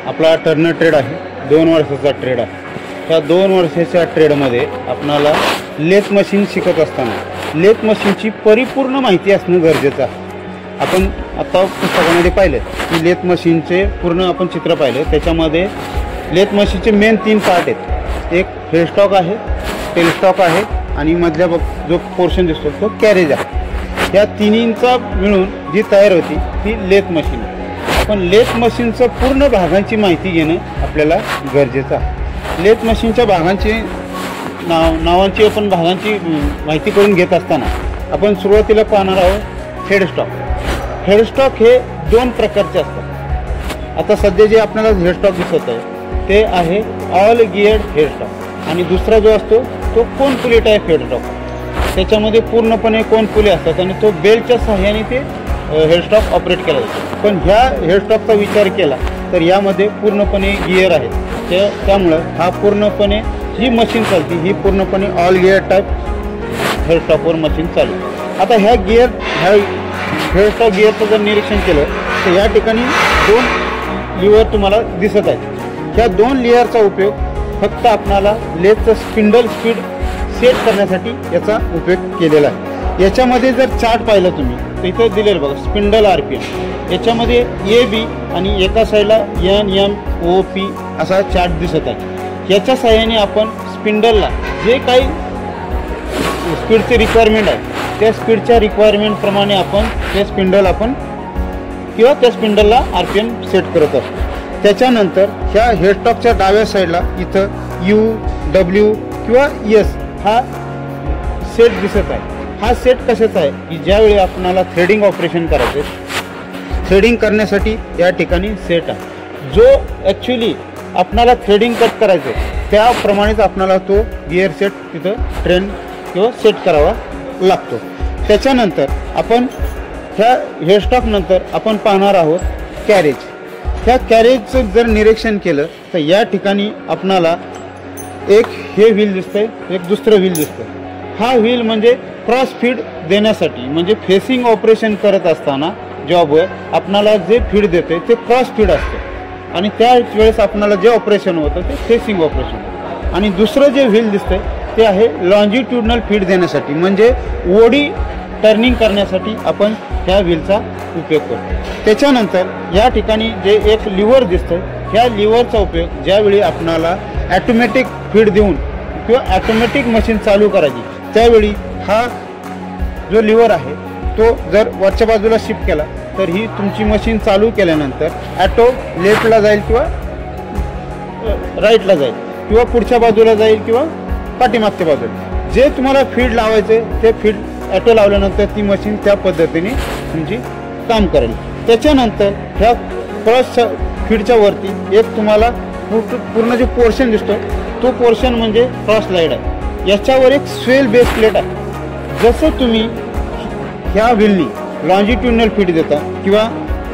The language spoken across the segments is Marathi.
आपला टर्नर ट्रेड आहे, 2 वर्षाचा ट्रेड आहे। त्या 2 वर्षाच्या ट्रेडमध्ये आपणाला लेथ मशीन शिकत असताना लेथ मशीनची परिपूर्ण माहिती असणं गरजेचं आहे। आपण आता पुस्तकामध्ये पाहिलं की लेथ मशीनचे पूर्ण आपण चित्र पाहिलं, त्याच्यामध्ये लेथ मशीनचे मेन 3 पार्ट आहेत। एक हेड स्टॉक आहे, टेल स्टॉक आहे आणि मधल्या जो पोर्शन दिसतो तो कॅरेज आहे। या तिन्हींचा मिळून जी तयार होती ती लेथ मशीन आहे। आपण लेथ मशीनचं पूर्ण भागांची माहिती घेणं आपल्याला गरजेचं आहे। लेथ मशीनच्या भागांची नावांची आपण भागांची माहिती करून घेत असताना आपण सुरुवातीला पाहणार आहोत हेड स्टॉक। हेड स्टॉक हे 2 प्रकारचे असतात। आता सध्या जे आपल्याला हेड स्टॉक दिसत आहे ते आहे ऑल गिअर्ड हेड स्टॉक आणि दुसरा जो असतो तो कोन पुली टाईप हेड स्टॉक। त्याच्यामध्ये पूर्णपणे कोन पुली असतात आणि तो बेल्टच्या सहाय्याने ते हेड स्टॉक ऑपरेट केला जातो। पण ह्या हेड स्टॉकचा विचार केला तर यामध्ये पूर्णपणे गिअर आहेत, त्यामुळं हा पूर्णपणे जी मशीन चालते ही पूर्णपणे ऑल गिअर टाईप हेड स्टॉकवर मशीन चालू। आता ह्या हेड स्टॉक गिअरचं जर निरीक्षण केलं तर या ठिकाणी 2 लिव्हर तुम्हाला दिसत आहेत। ह्या 2 लिव्हरचा उपयोग फक्त आपणाला लेथचं स्पिंडल स्पीड सेट करण्यासाठी याचा उपयोग केलेला आहे। याच्यामध्ये जर चार्ट पाहिलं तुम्ही तर इथं दिलेलं बघा स्पिंडल RPM, याच्यामध्ये AB आणि एका साईडला NMOP असा चार्ट दिसत आहे। याच्या सहाय्याने आपण स्पिंडलला जे काही स्पीडची रिक्वायरमेंट आहे त्या स्पीडच्या रिक्वायरमेंटप्रमाणे आपण ते स्पिंडल किंवा त्या स्पिंडलला RPM सेट करत असतो। त्याच्यानंतर ह्या हेडस्टॉकच्या डाव्या साईडला इथं U, W किंवा S हा सेट दिसत आहे। हा सेट कशाचा आहे की ज्यावेळी आपणाला थ्रेडिंग ऑपरेशन करायचं, थ्रेडिंग करण्यासाठी या ठिकाणी सेट आहे। जो ॲक्च्युली आपणाला थ्रेडिंग कट करायचं आहे त्याप्रमाणेच आपणाला तो गिअर सेट तिथं ट्रेन किंवा सेट करावा लागतो। त्याच्यानंतर आपण ह्या हेडस्टॉक नंतर आपण पाहणार आहोत कॅरेज। ह्या कॅरेजचं जर निरीक्षण केलं तर या ठिकाणी आपणाला एक हे व्हील दिसतंय, एक दुसरं व्हील दिसतंय। हा व्हील म्हणजे क्रॉस फीड देण्यासाठी, म्हणजे फेसिंग ऑपरेशन करत असताना जॉबवर आपणाला जे फीड देते ते क्रॉस फीड असतं आणि त्याच वेळेस आपणाला जे ऑपरेशन होतं ते फेसिंग ऑपरेशन होतं। आणि दुसरं जे व्हील दिसतंय ते आहे लॉन्जिट्युडनल फीड देण्यासाठी, म्हणजे ओडी टर्निंग करण्यासाठी आपण ह्या व्हीलचा उपयोग करतो। त्याच्यानंतर या ठिकाणी जे एक लिव्हर दिसतं, ह्या लिव्हरचा उपयोग ज्यावेळी आपणाला ॲटोमॅटिक फीड देऊन किंवा ॲटोमॅटिक मशीन चालू करायची त्यावेळी हा जो लिव्हर आहे तो जर वरच्या बाजूला शिफ्ट केला तर ही तुमची मशीन चालू केल्यानंतर ॲटो लेफ्टला जाईल किंवा राईटला जाईल किंवा पुढच्या बाजूला जाईल किंवा पाठीमागच्या बाजूला। जे तुम्हाला फीड लावायचे ते फीड ॲटो लावल्यानंतर ती मशीन त्या पद्धतीने तुमची काम करेल। त्याच्यानंतर ह्या क्रॉस फीडच्या वरती एक तुम्हाला पूर्ण जो पोर्शन दिसतो तो पोर्शन म्हणजे क्रॉस लाईड आहे। याच्यावर एक स्वेल बेस प्लेट आहे। जसं तुम्ही ह्या व्हीलनी लॉन्जिट्युडनल फीड देता किंवा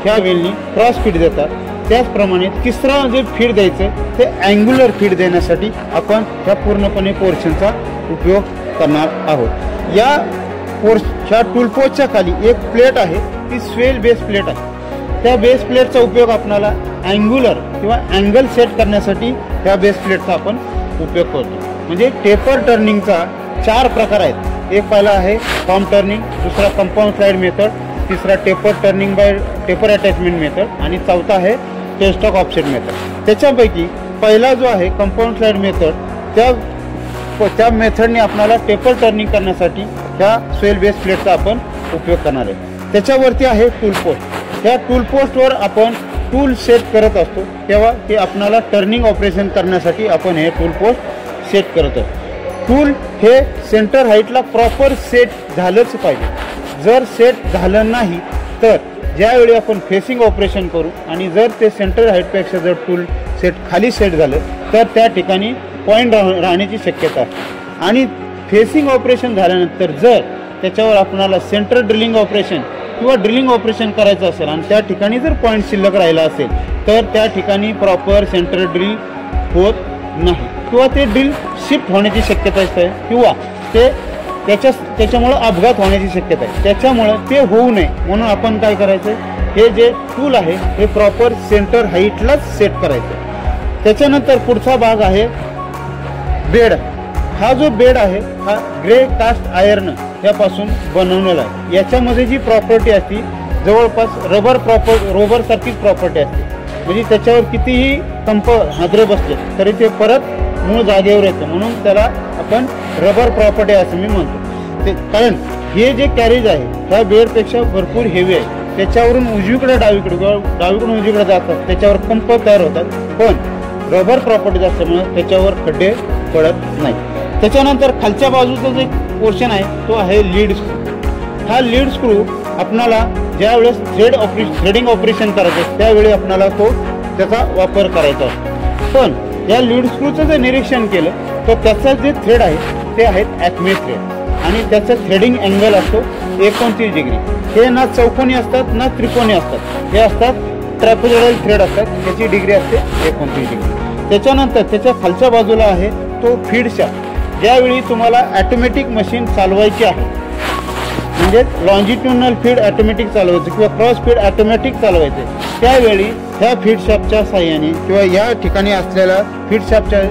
ह्या व्हीलनी क्रॉस फीड देता, त्याचप्रमाणे तिसरा जे फीड द्यायचं ते अँग्युलर फीड देण्यासाठी आपण ह्या पूर्णपणे पोर्शनचा उपयोग करणार आहोत। ह्या टूल पोस्टच्या खाली एक प्लेट आहे, ती स्वेल बेस प्लेट आहे। त्या बेस प्लेटचा उपयोग आपल्याला अँग्युलर किंवा अँगल सेट करण्यासाठी ह्या बेस प्लेटचा आपण उपयोग करतो। म्हणजे टेपर टर्निंगचा 4 प्रकार आहेत। एक पहिला आहे फॉर्म टर्निंग, दुसरा कंपाऊंड स्लाइड मेथड, तिसरा taper turning by taper attachment method आणि चौथा आहे टेल स्टॉक ऑफसेट मेथड। त्याच्यापैकी पहिला जो आहे कंपाऊंड स्लाइड मेथड, त्या मेथडने आपल्याला टेपर टर्निंग करण्यासाठी ह्या स्वेल बेस प्लेटचा आपण उपयोग करणार आहे। त्याच्यावरती आहे टूल पोस्ट। या टूल पोस्टवर आपण टूल सेट करत असतो तेव्हा ते आपल्याला टर्निंग ऑपरेशन करण्यासाठी आपण हे टूल पोस्ट सेट करत असतो। टूल हे सेंटर हाईटला प्रॉपर सेट झालंच पाहिजे। जर सेट झालं नाही तर ज्यावेळी आपण फेसिंग ऑपरेशन करू आणि जर ते सेंटर हाईटपेक्षा जर टूल सेट खाली सेट झालं तर त्या ठिकाणी पॉईंट राहण्याची शक्यता आहे। आणि फेसिंग ऑपरेशन झाल्यानंतर जर त्याच्यावर आपल्याला सेंटर ड्रिलिंग ऑपरेशन किंवा ड्रिलिंग ऑपरेशन करायचं असेल आणि त्या ठिकाणी जर पॉईंट शिल्लक राहिला असेल तर त्या ठिकाणी प्रॉपर सेंटर ड्रिल होत नाही किंवा ते ड्रिल शिफ्ट होण्याची शक्यता असते किंवा त्याच्यामुळं अपघात होण्याची शक्यता आहे। त्याच्यामुळं ते होऊ नये म्हणून आपण काय करायचं, हे जे टूल आहे हे प्रॉपर सेंटर हाईटलाच सेट करायचं. त्याच्यानंतर पुढचा भाग आहे बेड. हा जो बेड आहे हा ग्रे कास्ट आयर्न यापासून बनवलेला आहे. याच्यामध्ये जी प्रॉपर्टी असते जवळपास रबरसारखीच प्रॉपर्टी असते. म्हणजे त्याच्यावर कितीही कंप हादरे बसले तरी ते परत मूळ जागेवर येतं, म्हणून त्याला आपण रबर प्रॉपर्टी असं मी म्हणतो. ते कारण हे जे कॅरेज आहे ह्या बेडपेक्षा भरपूर हेवी आहे. त्याच्यावरून उजवीकडे डावीकडे किंवा डावीकडून उजवीकडे जातात त्याच्यावर कंप तयार होतात, पण रबर प्रॉपर्टीज असल्यामुळे त्याच्यावर खड्डे पडत नाही. त्याच्यानंतर खालच्या बाजूचा जे पोर्शन आहे तो आहे लीड स्क्रू. हा लीड स्क्रू आपणाला ज्यावेळेस थ्रेडिंग ऑपरेशन करायचं असतं त्यावेळी आपणाला त्याचा वापर करायचा असतो. पण या लीड स्क्रूचं जर निरीक्षण केलं तर त्याचा जे थ्रेड आहे ते आहेत ॲक्मे थ्रेड आणि त्याचं थ्रेडिंग अँगल असतो 29 डिग्री. हे ना चौकोनी असतात ना त्रिकोणी असतात, हे असतात ट्रॅपेझॉइडल थ्रेड असतात, त्याची डिग्री असते 29 डिग्री. त्याच्यानंतर त्याच्या खालच्या बाजूला आहे तो फीड शाफ्ट. ज्यावेळी तुम्हाला ॲटोमॅटिक मशीन चालवायची आहे म्हणजे लॉन्जिट्युडनल फीड ॲटोमॅटिक चालवायचं किंवा क्रॉस फीड ॲटोमॅटिक चालवायचे, त्यावेळी ह्या फीड शाफ्टच्या साहाय्याने किंवा या ठिकाणी असलेल्या फीड शाफ्टच्या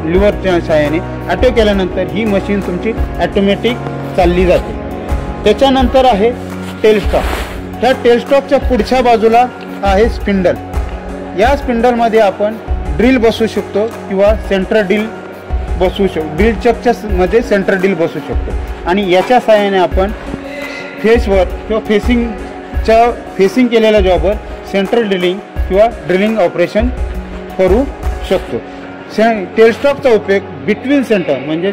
लिव्हरच्या साहाय्याने ॲटो केल्यानंतर ही मशीन तुमची ॲटोमॅटिक चालली जाते. त्याच्यानंतर आहे टेलस्टॉक. ह्या टेलस्टॉकच्या पुढच्या बाजूला आहे स्पिंडल. या स्पिंडलमध्ये आपण ड्रिल बसवू शकतो किंवा सेंटर ड्रिल बसवू शकतो. ड्रिल चकच्या मध्ये सेंटर ड्रिल बसवू शकतो आणि याच्या साहाय्याने आपण फेसवर किंवा फेसिंग केलेल्या जॉबवर सेंटर ड्रिलिंग किंवा ड्रिलिंग ऑपरेशन करू शकतो. टेलस्टॉकचा उपयोग बिटवीन सेंटर म्हणजे